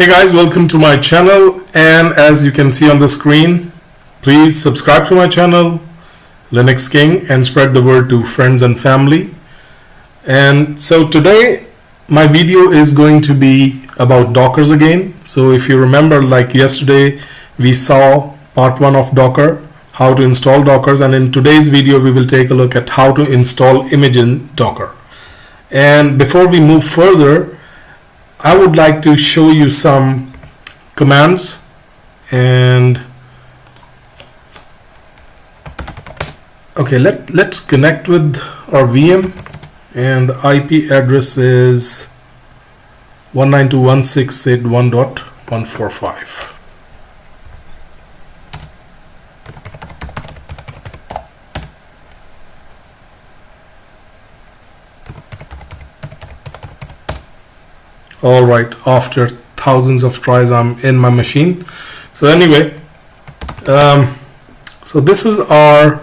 Hey guys, welcome to my channel, and as you can see on the screen, please subscribe to my channel Linux King and spread the word to friends and family. And so today my video is going to be about Dockers again. So if you remember, like yesterday we saw part 1 of Docker, how to install Dockers, and in today's video we will take a look at how to install image in Docker. And before we move further, I would like to show you some commands, and okay, let's connect with our VM, and the IP address is 192.168.1.145. Alright, after thousands of tries I'm in my machine. So anyway, so this is our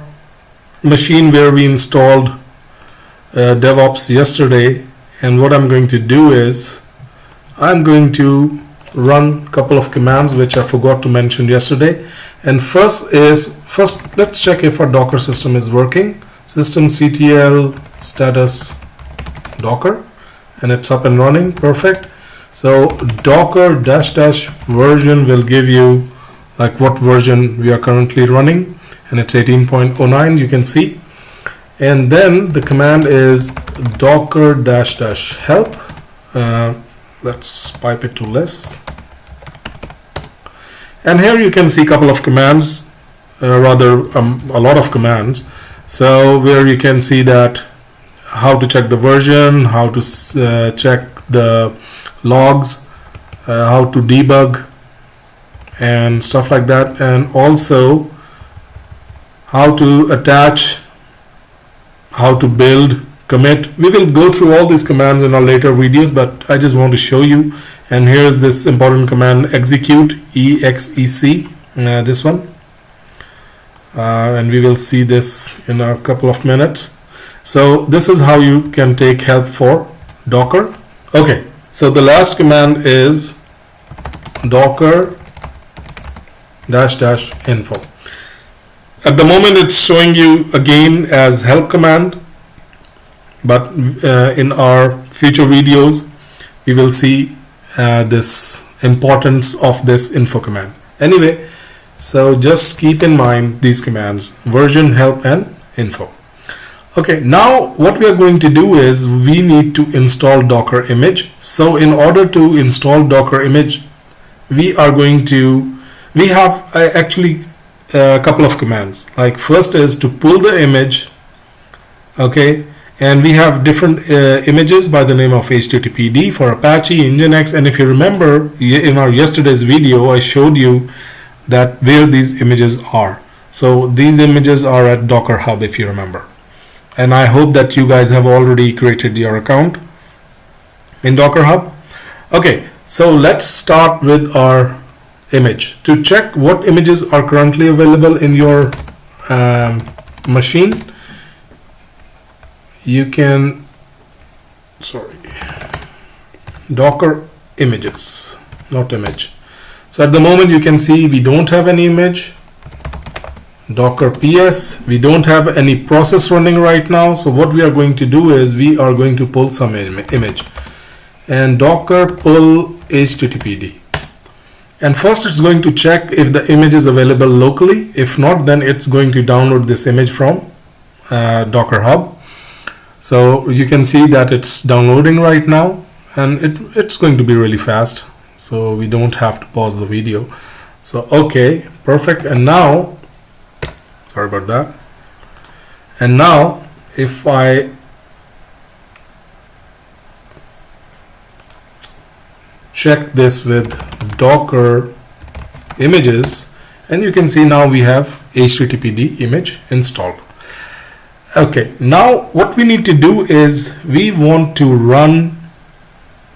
machine where we installed DevOps yesterday, and what I'm going to do is I'm going to run a couple of commands which I forgot to mention yesterday. And first let's check if our Docker system is working. Systemctl status Docker, and it's up and running. Perfect. So docker -- version will give you like what version we are currently running, and it's 18.09, you can see. And then the command is docker -- help. Let's pipe it to less, and here you can see a couple of commands, a lot of commands. So where you can see that how to check the version, how to check the logs, how to debug and stuff like that, and also how to attach, how to build, commit. We will go through all these commands in our later videos, but I just want to show you. And here's this important command, execute, exec, this one, and we will see this in a couple of minutes. So this is how you can take help for Docker. Okay, so the last command is docker -- info. At the moment it's showing you again as help command, but in our future videos we will see this importance of this info command. Anyway, so just keep in mind these commands: version, help, and info. Okay, now what we are going to do is we need to install Docker image. So in order to install Docker image, we have actually a couple of commands. Like first is to pull the image, okay, and we have different images by the name of HTTPD for Apache, Nginx, and if you remember in our yesterday's video I showed you that where these images are. So these images are at Docker Hub, if you remember. And I hope that you guys have already created your account in Docker Hub. Okay, so let's start with our image. To check what images are currently available in your machine, you can, Docker images, not image. So at the moment you can see we don't have any image. Docker ps, we don't have any process running right now. So what we are going to do is we are going to pull some image, and docker pull httpd, and first it's going to check if the image is available locally. If not, then it's going to download this image from Docker Hub. So you can see that it's downloading right now, and it's going to be really fast, so we don't have to pause the video. So okay, perfect. And now, sorry about that. And now if I check this with Docker images, and you can see now we have HTTPD image installed. Okay, now what we need to do is we want to run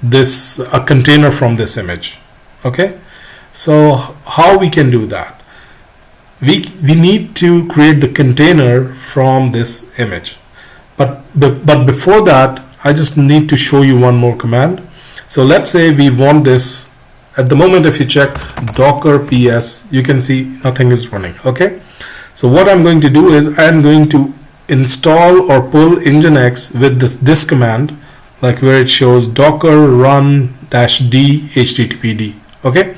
a container from this image. Okay, so how we can do that? We need to create the container from this image, but before that I just need to show you one more command. So let's say we want this At the moment, if you check docker ps, you can see nothing is running. Okay, so what I'm going to do is I'm going to install or pull nginx with this command, like where it shows docker run -d httpd. Okay,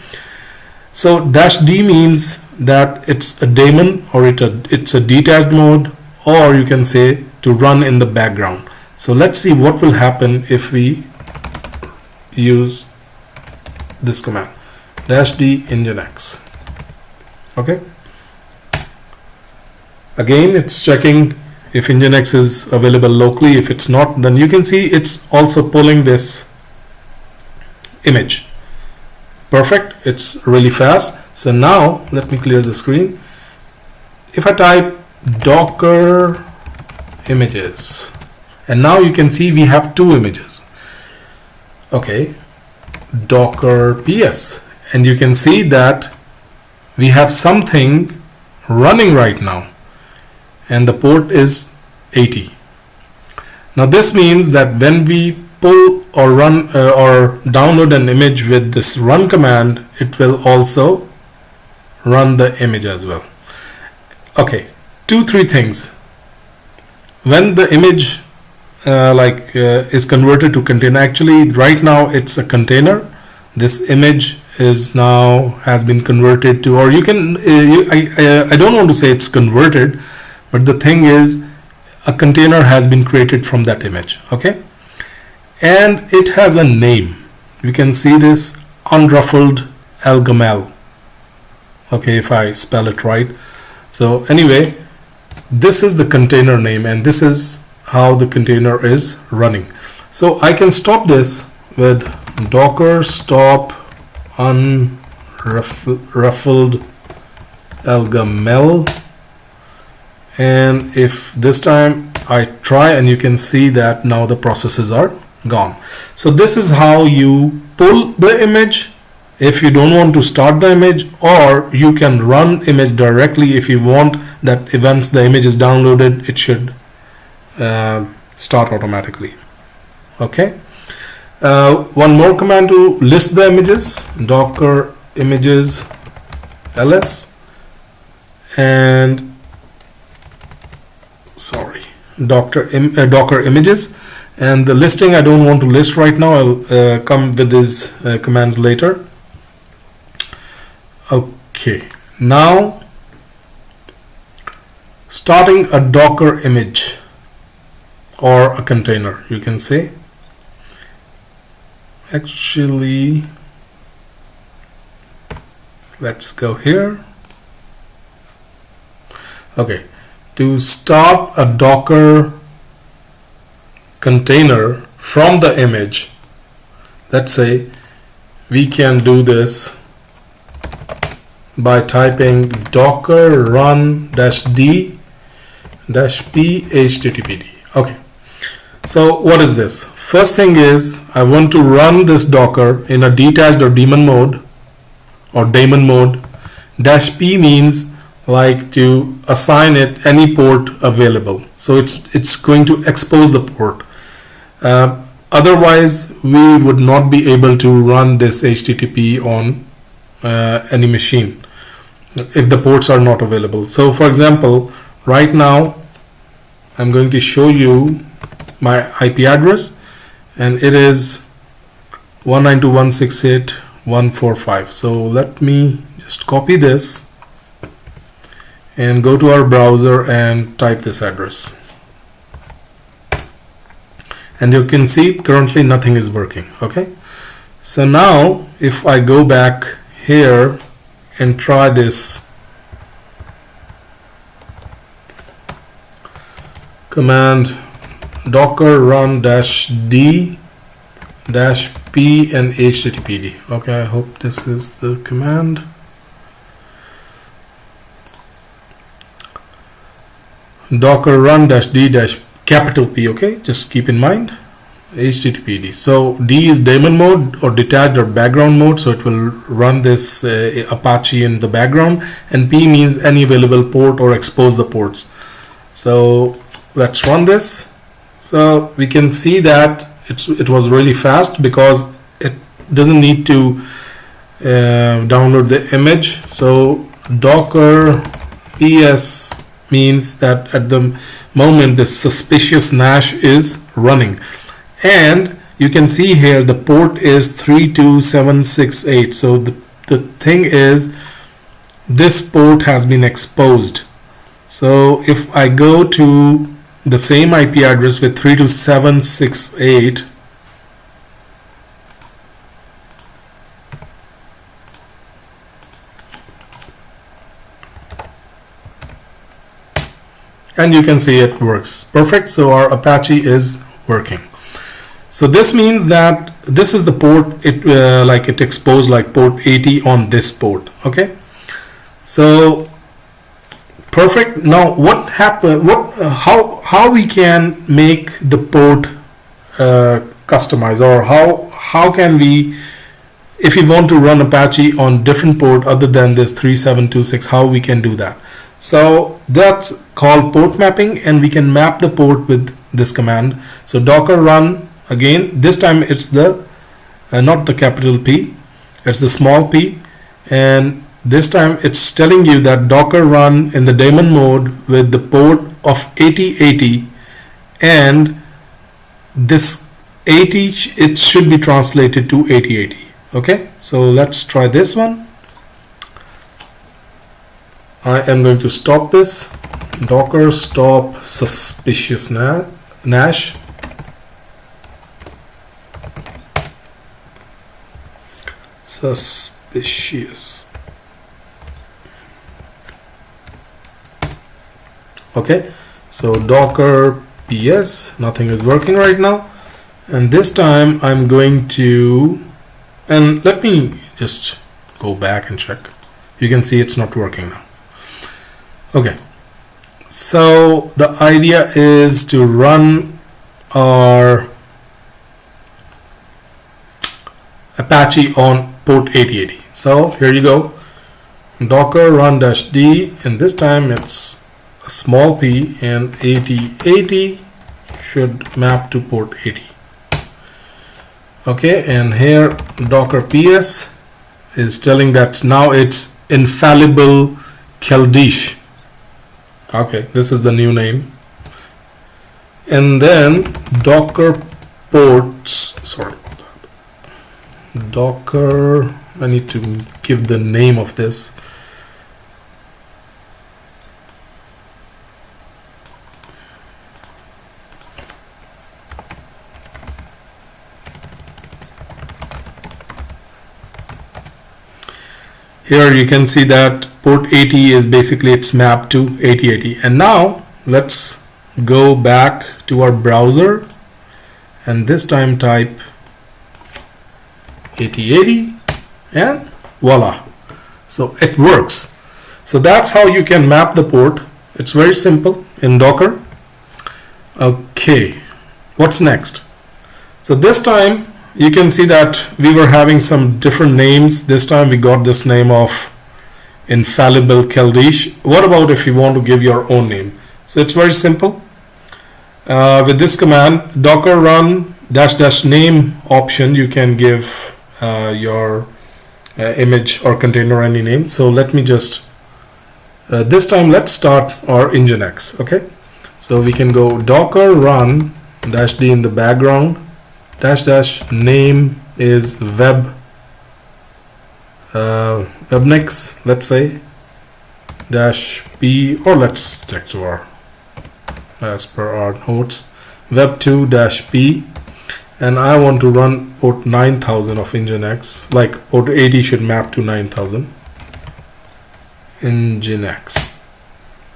so -d means that it's a daemon, or it's a detached mode, or you can say to run in the background. So let's see what will happen if we use this command -d nginx. Okay, again it's checking if nginx is available locally. If it's not, then you can see it's also pulling this image. Perfect, it's really fast. So now let me clear the screen. If I type docker images, and now you can see we have two images. Okay, docker ps, and you can see that we have something running right now, and the port is 80. Now this means that when we pull or run or download an image with this run command, it will also run the image as well. Okay, 2-3 things. When the image is converted to container, actually right now it's a container. This image is now has been converted to, or you can I don't want to say it's converted, but the thing is a container has been created from that image. Okay, and it has a name. You can see this unruffled algamel. Okay, if I spell it right. So anyway, this is the container name, and this is how the container is running. So I can stop this with docker stop unruffled algamel, and if this time I try, and you can see that now the processes are gone. So this is how you pull the image if you don't want to start the image, or you can run image directly. If you want that once the image is downloaded, it should start automatically. Okay, one more command to list the images, docker images ls, and docker images, and the listing I don't want to list right now. I'll come with these commands later. Okay, now starting a docker image or a container, you can say. Actually, let's go here. Okay, to start a docker container from the image, let's say we can do this by typing docker run -d -p httpd. Okay, so what is this? First thing is I want to run this docker in a detached or daemon mode, -p means like to assign it any port available, so it's going to expose the port. Otherwise we would not be able to run this HTTP on any machine if the ports are not available. So for example, right now I'm going to show you my IP address, and it is 192.168.145. so let me just copy this and go to our browser and type this address, and you can see currently nothing is working. Okay, so now if I go back here and try this command docker run -d -p and httpd. Okay, I hope this is the command. Docker run -d capital P. Okay, just keep in mind httpd. So D is daemon mode or detached or background mode, so it will run this Apache in the background, and P means any available port or expose the ports. So let's run this. So we can see that it was really fast because it doesn't need to download the image. So docker ps means that at the moment this suspicious NAS is running, and you can see here the port is 32768. So the thing is, this port has been exposed. So if I go to the same IP address with 32768, and you can see it works perfect. So our Apache is working. So this means that this is the port, it exposed like port 80 on this port. Okay, so perfect. Now what happened, how we can make the port customized, or how can we, if we want to run Apache on different port other than this 3726, how we can do that? So that's called port mapping, and we can map the port with this command. So docker run, again this time it's the not the capital P, it's the small p, and this time it's telling you that docker run in the daemon mode with the port of 8080, and this 80 it should be translated to 8080. Okay, so let's try this one. I am going to stop this. Docker stop suspicious NAS. Suspicious. Okay, so docker ps, nothing is working right now, and this time I'm going to, and let me just go back and check. You can see it's not working now. Okay, so the idea is to run our Apache on port 8080. So here you go, docker run -d, and this time it's a small p, and 8080 should map to port 80. Okay, and here docker ps is telling that now it's infallible Keldysh. Okay, this is the new name. And then docker ports, sorry, docker, I need to give the name of this. Here you can see that port 80 is basically it's mapped to 8080. And now let's go back to our browser, and this time type 8080, and voila, so it works. So that's how you can map the port. It's very simple in Docker. Okay, what's next? So this time you can see that we were having some different names. This time we got this name of infallible Keldysh. What about if you want to give your own name? So it's very simple. With this command, docker run --name option, you can give your image or container any name. So let me just this time let's start our Nginx. Okay, so we can go docker run -d in the background, --name is webnix, let's say -p, or let's check to our as per our notes, web2 -p, and I want to run port 9000 of Nginx, like port 80 should map to 9000. Nginx.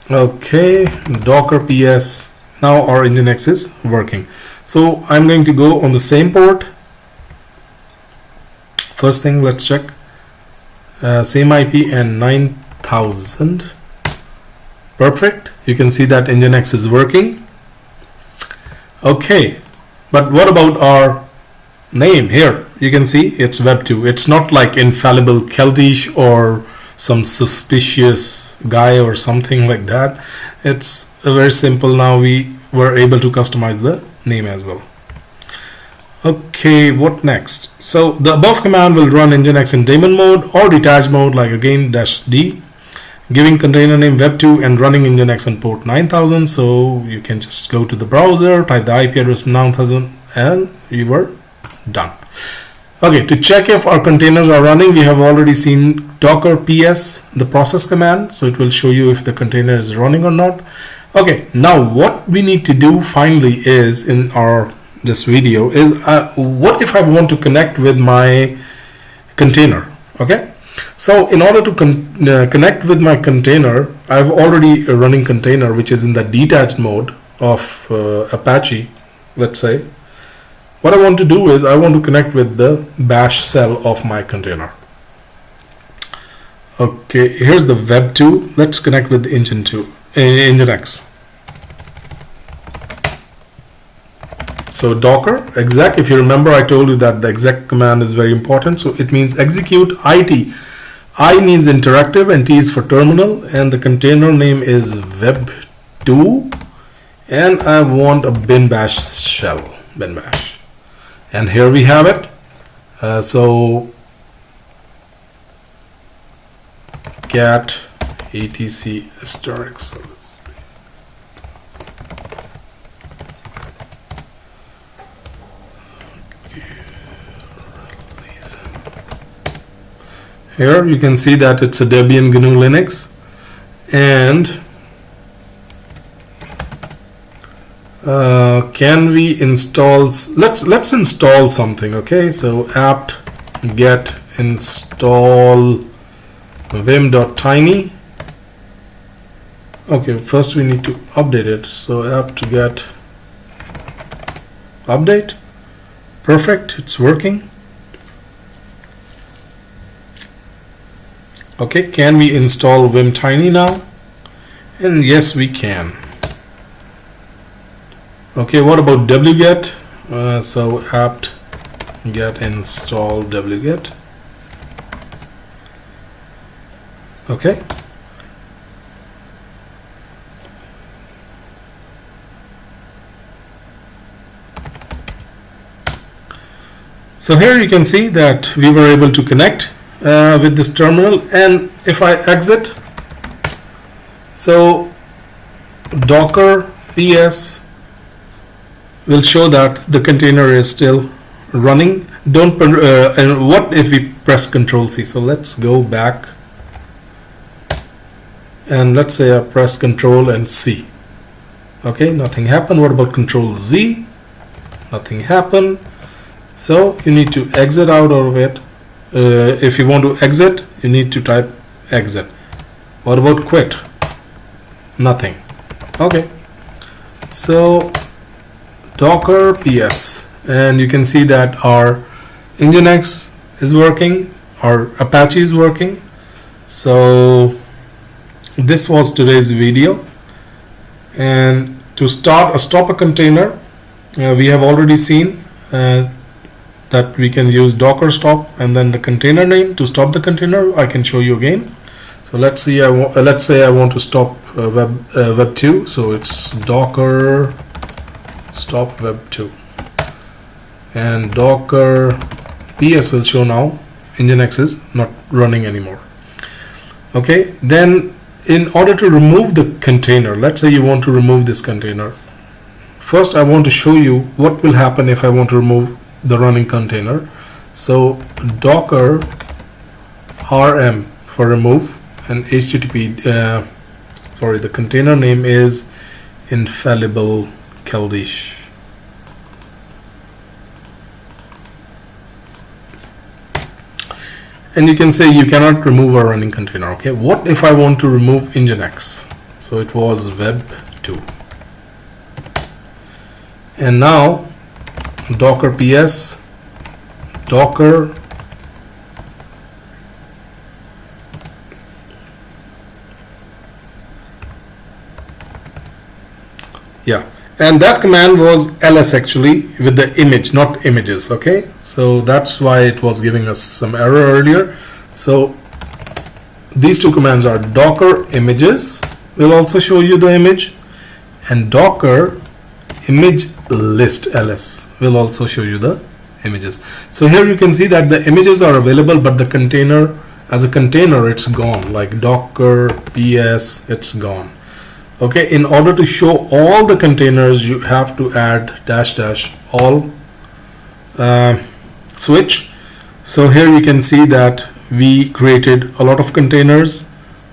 Okay, docker ps, now our Nginx is working. So I'm going to go on the same port. First thing, let's check same IP and 9000. Perfect. You can see that Nginx is working. Okay, but what about our name? Here you can see it's web2. It's not like infallible Keldysh or some suspicious guy or something like that. It's very simple. Now we were able to customize the name as well. Okay, what next? So the above command will run Nginx in daemon mode or detached mode, like again -d, giving container name web2 and running Nginx on port 9000. So you can just go to the browser, type the IP address 9000, and we were done. Okay, to check if our containers are running, we have already seen docker ps, the process command, so it will show you if the container is running or not. Okay, now what we need to do finally is, in this video, is what if I want to connect with my container? Okay, so in order to connect with my container, I have already a running container which is in the detached mode of Apache, let's say. What I want to do is I want to connect with the bash shell of my container. Okay, here's the web2. Let's connect with Nginx. So docker exec, if you remember, I told you that the exec command is very important. So it means execute it. I means interactive and T is for terminal, and the container name is web2, and I want a bin bash shell, bin bash. And here we have it. So cat etc asterisk. Here you can see that it's a Debian GNU Linux, and can we install? Let's install something. Okay, so apt get install vim.tiny. Okay, first we need to update it. So apt get update. Perfect, it's working. Okay, can we install vim tiny now? And yes, we can. Okay, what about wget? So apt get install wget. Okay. So here you can see that we were able to connect with this terminal, and if I exit, so docker ps will show that the container is still running. And what if we press Ctrl C? So let's go back, and let's say I press Ctrl and C. Okay, nothing happened. What about Ctrl Z? Nothing happened. So you need to exit out of it. If you want to exit, you need to type exit. What about quit? Nothing. Okay, so docker ps, and you can see that our Nginx is working, our Apache is working. So this was today's video, and to stop a container, we have already seen that we can use docker stop and then the container name to stop the container. I can show you again. So let's see, let's say I want to stop web2, so it's docker stop web2, and docker ps will show now Nginx is not running anymore. Okay, then in order to remove the container, let's say you want to remove this container. First I want to show you what will happen if I want to remove the running container. So docker rm for remove, and http sorry, the container name is infallible Keldish. And you can say you cannot remove a running container. Okay, what if I want to remove Nginx? So it was web2, and now docker ps docker and that command was ls actually with the image, not images. Okay, so that's why it was giving us some error earlier. So these two commands are docker images will also show you the image, and docker image list ls will also show you the images. So here you can see that the images are available, but the container, as a container, it's gone, like Docker PS, it's gone. Okay, in order to show all the containers, you have to add -- all switch. So here you can see that we created a lot of containers: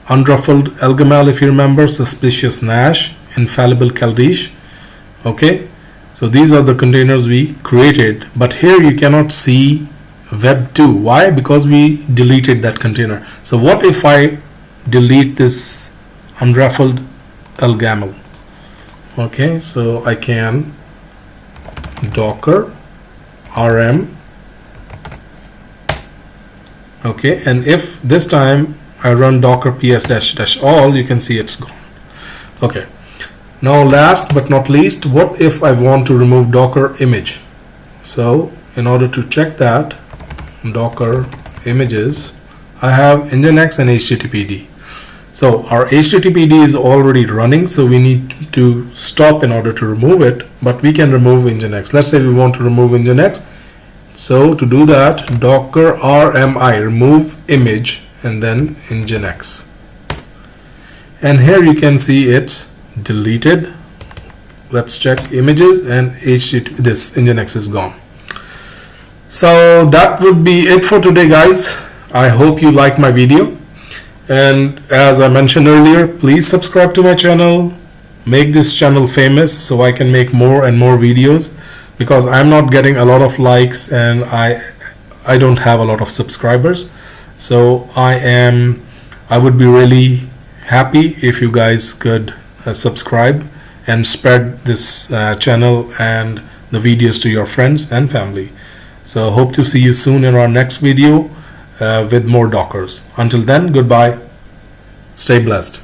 unruffled Elgamal, if you remember, suspicious Nash, infallible Kaldish. Okay, so these are the containers we created, but here you cannot see web2. Why? Because we deleted that container. So what if I delete this unruffled Elgamal? Okay, so I can docker rm. Okay, and if this time I run docker ps -- all, you can see it's gone. Okay, now last but not least, what if I want to remove docker image? So in order to check that, docker images, I have nginx and httpd. So our httpd is already running, so we need to stop in order to remove it, but we can remove nginx. Let's say we want to remove nginx. So to do that, docker rmi remove image and then nginx. And here you can see it's deleted. Let's check images, and this nginx is gone. So that would be it for today, guys. I hope you like my video. And as I mentioned earlier, please subscribe to my channel. Make this channel famous so I can make more and more videos, because I'm not getting a lot of likes and I don't have a lot of subscribers. So I would be really happy if you guys could subscribe and spread this channel and the videos to your friends and family. So hope to see you soon in our next video with more Dockers. Until then, goodbye. Stay blessed.